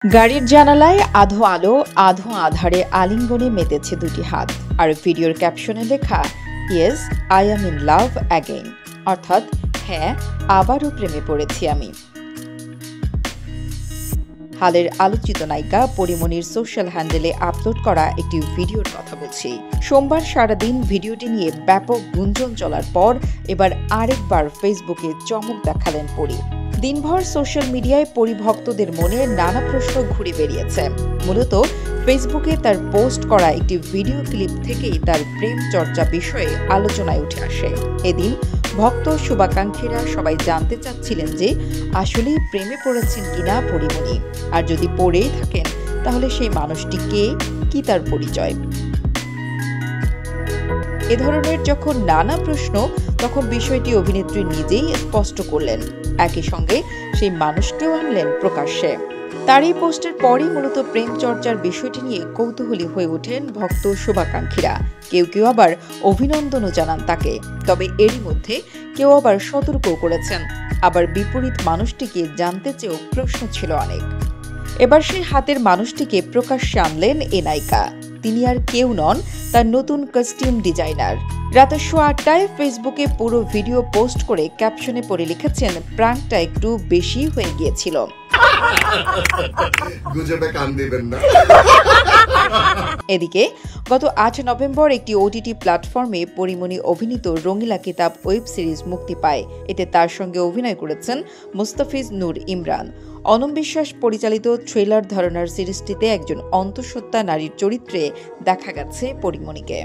গাড়ির জানালায় আধো আলো আধো আধারে আলিঙ্গনে মেতেছে দুটি হাত, আর ভিডিওর ক্যাপশনে লেখা yes I am in love again, অর্থাৎ হ্যাঁ আবারও প্রেমে পড়েছি আমি। হালের আলোচিত নায়িকা পরিমণির সোশ্যাল হ্যান্ডেলে আপলোড করা একটি ভিডিওর কথা বলছি। সোমবার সারাদিন ভিডিওটি নিয়ে ব্যাপক গুঞ্জন চলার পর এবার আরেকবার ফেসবুকে চমক দেখালেন পরি। দিনভর সোশ্যাল মিডিয়ায় পরিভক্তদের মনে নানা প্রশ্ন ঘুরে বেরিয়েছে। মূলত ফেসবুকে তার পোস্ট করা একটি ভিডিও ক্লিপ থেকেই তার প্রেম চর্চা বিষয়ে আলোচনায় উঠে আসে। এদিন ভক্ত শুভাকাঙ্ক্ষীরা সবাই জানতে চাচ্ছিলেন যে আসলেই প্রেমে পড়েছেন কিনা পরিমণি, আর যদি পড়েই থাকেন তাহলে সেই মানুষটি কে, কি তার পরিচয়। এ ধরনের যখন নানা প্রশ্ন, তখন বিষয়টি অভিনেত্রী নিজেই স্পষ্ট করলেন, একই সঙ্গে সেই মানুষকেও আনলেন প্রকাশ্যে। তার এই পোস্টের পরই মূলত প্রেম চর্চার বিষয়টি নিয়ে কৌতূহলী হয়ে ওঠেন ভক্ত শুভাকাঙ্ক্ষীরা। কেউ কেউ আবার অভিনন্দনও জানান তাকে, তবে এরই মধ্যে কেউ আবার সতর্কও করেছেন। আবার বিপরীত মানুষটিকে জানতে চেয়েও প্রশ্ন ছিল অনেক। এবার সেই হাতের মানুষটিকে প্রকাশ্যে আনলেন এ নায়িকা। তিনি আর কেউ নন, তার নতুন কস্টিউম ডিজাইনার। রাত 8:15টায় ফেসবুকে পুরো ভিডিও পোস্ট করে ক্যাপশনে পড়ে লিখেছেন, প্রাঙ্কটা একটু বেশি হয়ে গিয়েছিল। এদিকে গত 8 নভেম্বর একটি ওটিটি প্ল্যাটফর্মে পরিমণি অভিনীত রঙিলা কিতাব ওয়েব সিরিজ মুক্তি পায়। এতে তার সঙ্গে অভিনয় করেছেন মুস্তাফিজ নূর ইমরান। অনম বিশ্বাস পরিচালিত থ্রিলার ধরনের সিরিজটিতে একজন অন্তঃসত্ত্বা নারীর চরিত্রে দেখা গেছে পরিমণিকে।